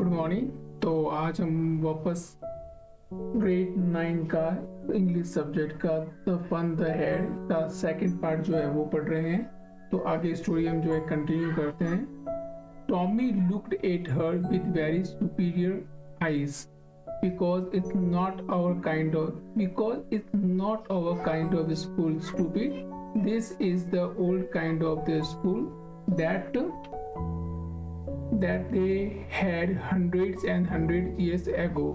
Good morning. तो आज हम वापस ग्रेड 9 का इंग्लिश सब्जेक्ट का द फन द हेड का सेकंड पार्ट जो है वो पढ़ रहे हैं। तो आगे स्टोरी हम जो है कंटिन्यू करते हैं। Tommy looked at her with very superior eyes because it's not our kind of school, stupid. This is the old kind of the school that they had hundreds and hundreds years ago,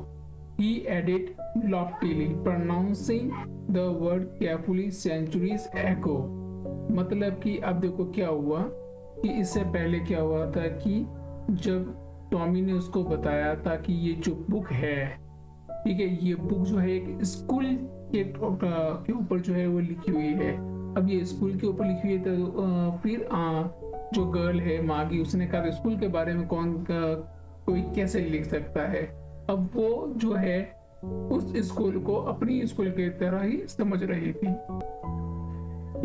he added loftily, pronouncing the word carefully, centuries ago. मतलब कि अब देखो क्या हुआ कि इससे पहले क्या हुआ था कि जब टॉमी ने उसको बताया था कि ये जो बुक है, ठीक है, ये बुक जो है एक स्कूल के ऊपर जो है वो लिखी हुई है। अब ये स्कूल के ऊपर लिखी हुई है तो फिर जो गर्ल है मागी, उसने कहा स्कूल के बारे में कोई कैसे लिख सकता है। अब वो जो है उस स्कूल को अपनी स्कूल की तरह ही समझ रही थी।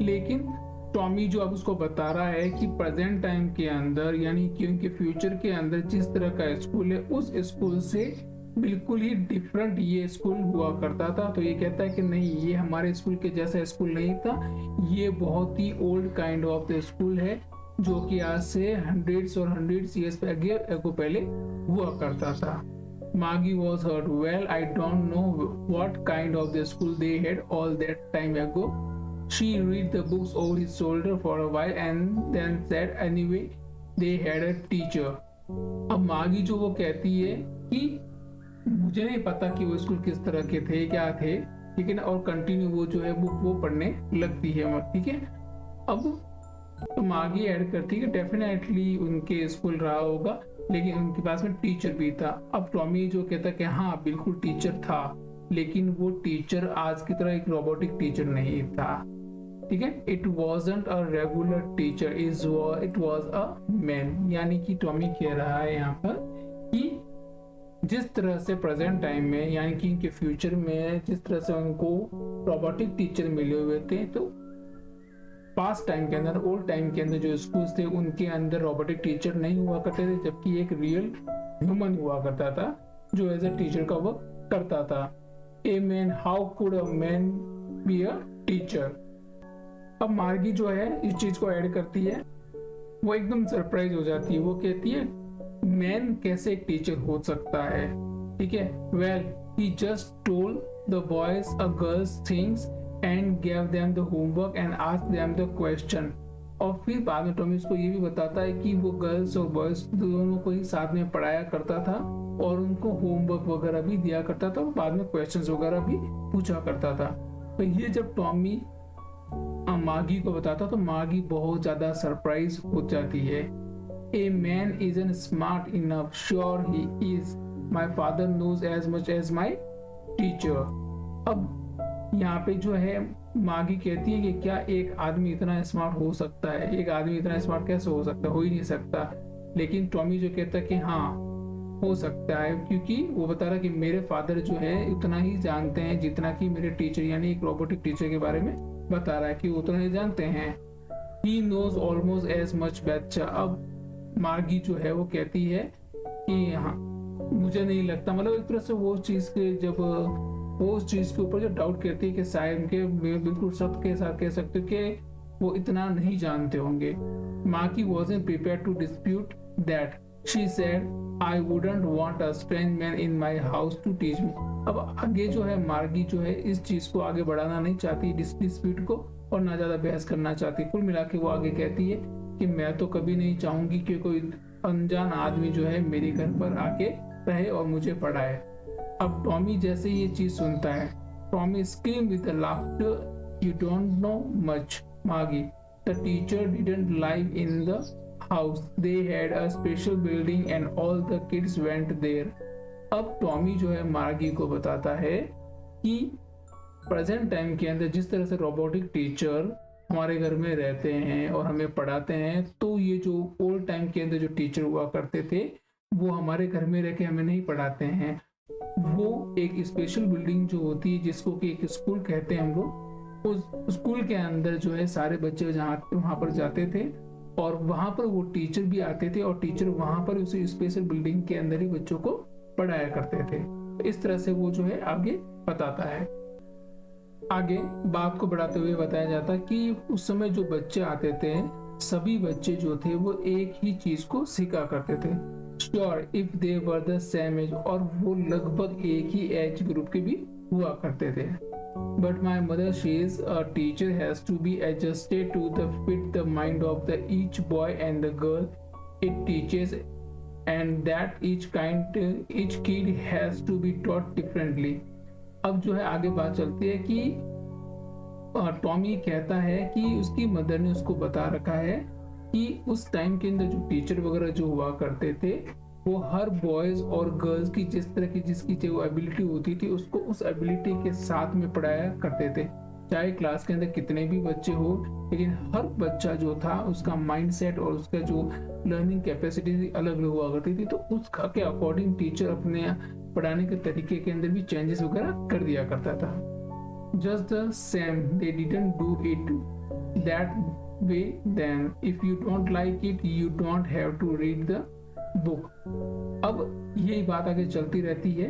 लेकिन टॉमी जो अब उसको बता रहा है कि प्रेजेंट टाइम के अंदर यानी कि उनके फ्यूचर के अंदर जिस तरह का स्कूल है उस स्कूल से बिल्कुल ही डिफरेंट ये स्कूल हुआ करता था। तो ये कहता है कि नहीं, ये हमारे स्कूल के जैसा स्कूल नहीं था, ये बहुत ही old kind of the school है जो कि आज से हंड्रेड्स और हंड्रेड्स ईयर्स अगो पहले हुआ करता था। Maggie was hurt. Well, I don't know what kind of the school they had all that time ago. She read the books over his shoulder for a while and then said, anyway, they had a teacher. अब मागी जो वो कहती है कि मुझे नहीं पता कि वो स्कूल किस तरह के थे, क्या थे, ठीक है ना, और कंटिन्यू वो जो है बुक वो पढ़ने लगती है, ठीक है। अब तो मागी ऐड करती है कि डेफिनेटली उनके स्कूल रहा होगा, लेकिन उनके पास में टीचर भी था। अब टॉमी जो कहता कि हाँ बिल्कुल टीचर था, लेकिन वो टीचर आज की तरह एक रोबोटिक टीचर नहीं था, ठीक है। It wasn't a regular teacher, it was a man. यानी कि टॉमी कह रहा है यहाँ पर कि जिस तरह से प्रेजेंट टाइम में यानी कि इनके फ्यूचर में जिस तरह से उनको रोबोटिक टीचर मिले हुए थे, तो पास्ट टाइम के अंदर, ओल्ड टाइम के अंदर जो स्कूल्स थे उनके अंदर रोबोटिक टीचर नहीं हुआ करते थे, जबकि एक रियल ह्यूमन हुआ करता था जो एज ए टीचर का वर्क करता था। A man, how could a man be a teacher. अब मार्गी जो है इस चीज को ऐड करती है, वो एकदम सरप्राइज हो जाती है। वो कहती है मैन कैसे एक टीचर हो सकता है, ठीक है। Well, he just told the boys a girls things and gave them the homework and asked them the question। और फिर बाद में टॉमी उसको ये भी बताता है कि वो गर्ल्स और बॉयज दोनों को ही साथ में पढ़ाया करता था और उनको होमवर्क वगैरह भी दिया करता था और बाद में क्वेश्चंस वगैरह भी पूछा करता था। तो ये जब टॉमी मागी को बताता तो मागी बहुत ज्यादा सरप्राइज हो जाती है। A man isn't smart enough, sure he is, my father knows as much as my teacher. अब यहाँ पे जो है मागी कहती है कि क्या एक आदमी इतना स्मार्ट हो सकता है, एक आदमी इतना स्मार्ट कैसे हो सकता है, हो ही नहीं सकता। लेकिन टॉमी जो कहता है कि हाँ हो सकता है, क्योंकि वो बता रहा है कि मेरे फादर जो है उतना ही जानते हैं जितना कि मेरे टीचर यानी एक रोबोटिक टीचर के बारे में बता रहा है कि उतना ही जानते हैं। He knows almost as much बच्चा। अब मागी जो है वो कहती है कि हाँ मुझे नहीं लगता, मतलब एक तरह से वो चीज के जब वो उस चीज के ऊपर जो डाउट करती है कि शायद के बिल्कुल सख्त के साथ कह सकते कि वो इतना नहीं जानते होंगे। मागी wasn't prepared to dispute that. She said, I wouldn't want a strange man in my house to teach me. अब आगे जो है मार्गी जो है इस चीज को आगे बढ़ाना नहीं चाहती डिस्प्यूट को, और ना ज्यादा बहस करना चाहती। कुल मिला के वो आगे कहती है कि मैं तो कभी नहीं चाहूंगी कि कोई अनजान आदमी जो है मेरे घर पर आके रहे और मुझे पढ़ाए। अब टॉमी जैसे ये चीज सुनता है, Tommy scream with laughter, you don't know much मागी, the teacher didn't live in the house, they had a special building and all the kids went there. अब टॉमी जो है मार्गी को बताता है कि प्रेजेंट टाइम के अंदर जिस तरह से रोबोटिक टीचर हमारे घर में रहते हैं और हमें पढ़ाते हैं, तो ये जो ओल्ड टाइम के अंदर जो टीचर हुआ करते थे वो हमारे घर में रह के हमें नहीं पढ़ाते हैं। वो एक स्पेशल बिल्डिंग जो होती है जिसको कि एक स्कूल कहते हैं हम लोग, उस स्कूल के अंदर जो है सारे बच्चे जहाँ वहां पर जाते थे और वहां पर वो टीचर भी आते थे और टीचर वहां पर उस स्पेशल बिल्डिंग के अंदर ही बच्चों को पढ़ाया करते थे। तो इस तरह से वो जो है आगे बताता है। आगे बात को बढ़ाते हुए बताया जाता है कि उस समय जो बच्चे आते थे सभी बच्चे जो थे वो एक ही चीज को सीखा करते थे। Sure if they were the same as, और वो लगभग एक ही एज ग्रुप के भी हुआ करते थे। But my mother says a teacher has to be adjusted to the fit the mind of the each boy and the girl it teaches and that each kid has to be taught differently. अब जो है आगे बात चलती है कि Tommy कहता है कि उसकी मदर ने उसको बता रखा है कि उस टाइम के अंदर जो टीचर वगैरह जो हुआ करते थे वो हर बॉयज और गर्ल्स की जिस तरह की जिसकी जो एबिलिटी होती थी उसको उस एबिलिटी के साथ में पढ़ाया करते थे। चाहे क्लास के अंदर कितने भी बच्चे हो, लेकिन हर बच्चा जो था उसका माइंडसेट और उसका जो लर्निंग कैपेसिटी अलग अलग हुआ करती थी, तो उसका के अकॉर्डिंग टीचर अपने पढ़ाने के तरीके के अंदर भी चेंजेस वगैरह कर दिया करता था। Just the same they didn't do it that way then if you don't like it you don't have to read the book. अब यही बात आगे चलती रहती है।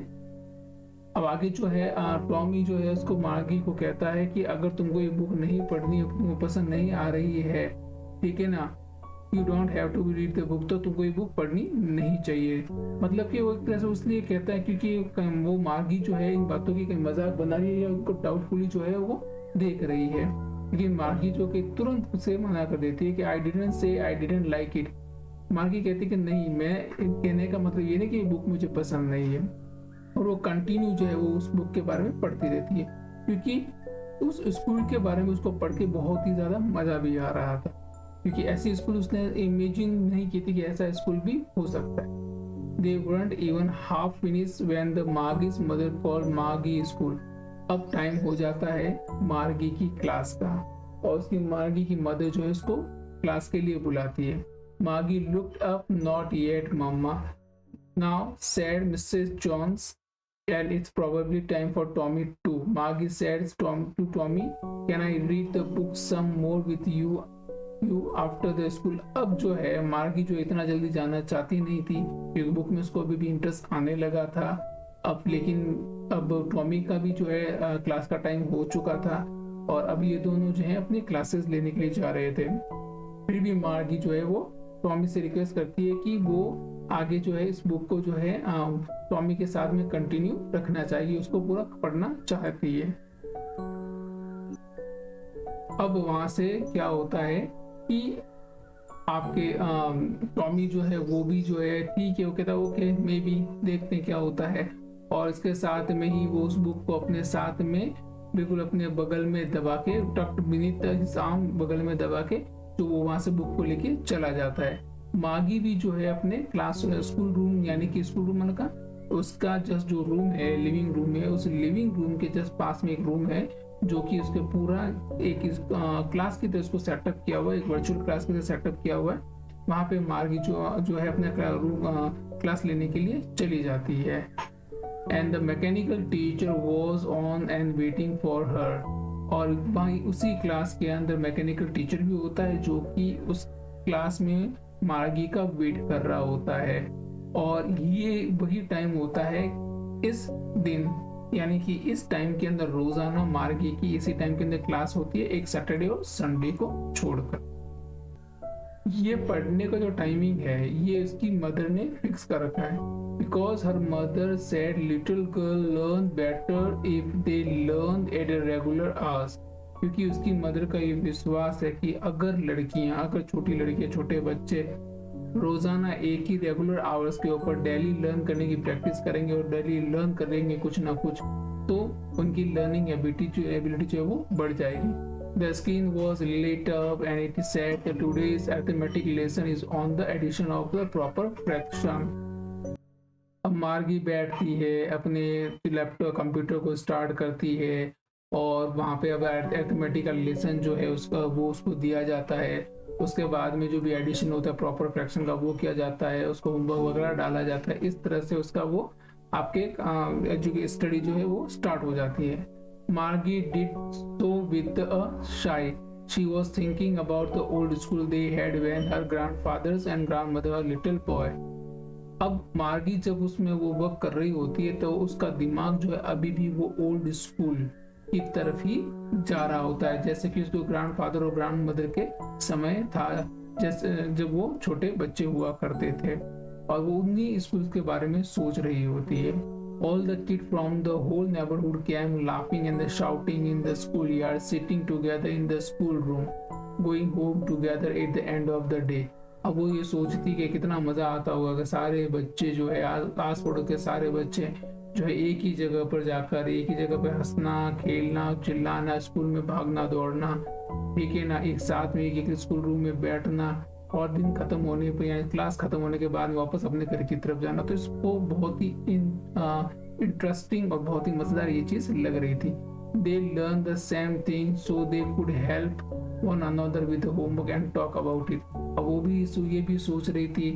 अब आगे जो है टॉमी जो है उसको मार्गी को कहता है कि अगर तुमको ये बुक नहीं पढ़नी, तुमको पसंद नहीं आ रही है, ठीक है ना, you don't have to read the book, तो तुमको ये बुक पढ़नी नहीं चाहिए। मतलब कि वो एक तरह से उसलिए कहता है क्योंकि वो मार्गी जो है इन बातों की कहीं मजाक बना रही है या उनको डाउटफुली जो है वो देख रही है। लेकिन मार्गी जो कि तुरंत उसे मना कर देती है कि I didn't say I didn't like it. मार्गी कहती है कि नहीं, मैं कहने का मतलब ये नहीं कि ये बुक मुझे पसंद नहीं है। और वो कंटिन्यू जो है वो उस बुक के बारे में पढ़ती रहती है क्योंकि उस स्कूल के बारे में उसको पढ़ के बहुत ही ज़्यादा मज़ा भी आ रहा था, क्योंकि ऐसी स्कूल उसने इमेजिन नहीं की थी कि ऐसा स्कूल भी हो सकता है। They weren't even half finished when the Margie's mother called Margie school. अब टाइम हो जाता है मार्गी की क्लास का और उसकी मार्गी की मदर जो है उसको क्लास के लिए बुलाती है। मार्गी looked up, not yet, mama. Now said Mrs. Jones, and it's probably time for Tommy too. Margie said to Tommy, can I read the book some more with you after the school? अब जो है मार्गी जो इतना जल्दी जाना चाहती नहीं थी क्योंकि बुक में उसको अभी भी इंटरेस्ट आने लगा था। अब लेकिन अब टॉमी का भी जो है क्लास का टाइम हो चुका था और अब ये दोनों जो है अपनी क्लासेस लेने के लिए जा रहे थे। फिर भी मार्गी जो है वो टॉमी से रिक्वेस्ट करती है कि वो आगे जो है इस बुक को जो है टॉमी के साथ में कंटिन्यू रखना चाहिए, उसको पूरा पढ़ना चाहती है। अब वहां से क्या होता है कि आपके टॉमी जो है वो भी जो है ठीक है, वो कहता है ओके मे बी देखते हैं क्या होता है, और इसके साथ में ही वो उस बुक को अपने साथ में बिल्कुल अपने बगल में दबा के टक्ट बीनीथ हिज आर्म बगल में दबा के तो वो वहां से बुक को लेके चला जाता है। मागी भी जो है अपने क्लास स्कूल रूम यानी कि स्कूल रूम का उसका जस्ट जो रूम है लिविंग रूम है, उस लिविंग रूम के जस्ट पास में एक रूम है जो कि उसके पूरा एक क्लास की तरह उसको सेटअप किया हुआ है, एक वर्चुअल क्लास की तरह सेटअप किया हुआ है। वहाँ पे मार्गी जो है अपने क्लास लेने के लिए चली जाती है। And the mechanical teacher was on and waiting for her, और वहीं उसी क्लास के अंदर मैकेनिकल टीचर भी होता है जो कि उस क्लास में मार्गी का वेट कर रहा होता है। और ये वही टाइम होता है इस दिन, यानी कि इस टाइम के अंदर रोजाना मार्गी की इसी टाइम के अंदर क्लास होती है, एक सैटरडे और संडे को छोड़कर। ये पढ़ने का जो टाइमिंग है ये उसकी मदर ने फिक्स कर रखा है, because her mother said little girl learn better if they learn at a regular hours, क्योंकि उसकी मदर का ये विश्वास है कि अगर छोटी लड़कियां छोटे बच्चे रोजाना एक ही रेगुलर आवर्स के ऊपर डेली लर्न करने की प्रैक्टिस करेंगे और डेली लर्न करेंगे कुछ ना कुछ, तो उनकी लर्निंग एबिलिटी जो है वो बढ़ जाएगी। The screen was lit up and it said that today's arithmetic lesson is on the addition of the proper fraction. अब मार्गी बैठती है अपने लैपटॉप कंप्यूटर को स्टार्ट करती है और वहाँ पे अब अरिथमेटिक का लेसन जो है उसको दिया जाता है। उसके बाद में जो भी एडिशन होता है प्रॉपर फ्रैक्शन का वो किया जाता है, उसको होमवर्क वगैरह डाला जाता है। इस तरह से उसका वो आपके एजुकेशन स्टडी जो है वो स्टार्ट हो जाती है। मार्गी did so with a She was thinking about the old school they had when her grandfathers and grandmother were little boy. अब मार्गी जब उसमें वो वर्क कर रही होती है तो उसका दिमाग जो है अभी भी वो ओल्ड स्कूल की तरफ ही जा रहा होता है, जैसे कि उसके ग्रैंडफादर और ग्रैंडमदर के समय था, जैसे जब वो छोटे बच्चे हुआ करते थे, और वो उन्हीं स्कूल के बारे में सोच रही होती है। All the kids from the whole neighborhood came laughing and shouting in the schoolyard, sitting together in the schoolroom, going home together at the end of the day. अब वो ये सोचती कि कितना मजा आता होगा कि सारे बच्चे जो है आस पड़ोस के सारे बच्चे जो है एक ही जगह पर जाकर एक ही जगह पर हंसना, खेलना, चिल्लाना, स्कूल में भागना दौड़ना, ठीक है ना, एक साथ में एक स्कूल रूम में बैठना, और दिन खत्म होने पर या क्लास खत्म होने के बाद वापस अपने घर की तरफ जाना। तो इसको बहुत ही इंटरेस्टिंग और बहुत ही मजेदार ये चीज लग रही थी। They learn the same thing so they could help one another with homework and talk about it. अब वो भी ये भी सोच रही थी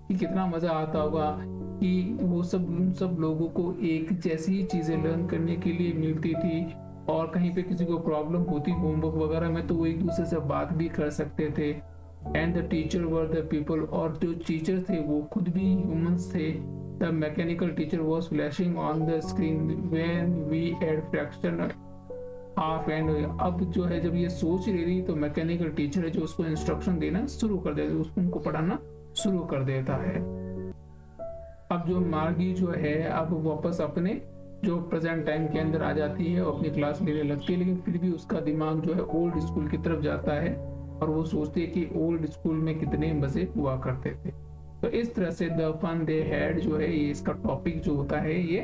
कि कितना मजा आता होगा कि वो उन सब लोगों को एक जैसी ही चीजें लर्न करने के लिए मिलती थी, और कहीं पे किसी को प्रॉब्लम होती होमवर्क वगैरह में तो वो एक दूसरे से बात भी कर सकते थे। And the teacher were the people, और जो टीचर थे वो खुद भी ह्यूमंस थे। The mechanical teacher was flashing on the screen when we add fraction half and. अब जो है जब ये सोच रही थी तो मैकेनिकल टीचर है जो उसको इंस्ट्रक्शन देना शुरू कर देता है, उसको उनको पढ़ाना शुरू कर देता है। अब जो मार्गी जो है अब वापस अपने जो प्रेजेंट टाइम के अंदर आ जाती है और अपनी क्लास लेने लगती है, लेकिन फिर भी उसका दिमाग जो है ओल्ड स्कूल की तरफ जाता है और वो सोचती है कि ओल्ड स्कूल में कितने मजे हुआ करते थे। तो इस तरह से द फन दे हैड जो है ये इसका टॉपिक जो होता है ये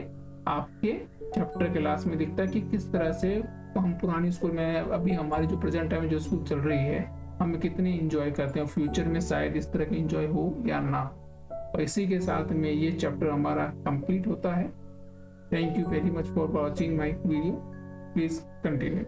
आपके चैप्टर क्लास में दिखता है कि किस तरह से हम पुरानी स्कूल में अभी हमारी जो प्रेजेंट टाइम में जो स्कूल चल रही है हम कितने इंजॉय करते हैं, फ्यूचर में शायद इस तरह का इंजॉय हो या ना। और इसी के साथ में ये चैप्टर हमारा कंप्लीट होता है। Thank you very much for watching my video, please continue.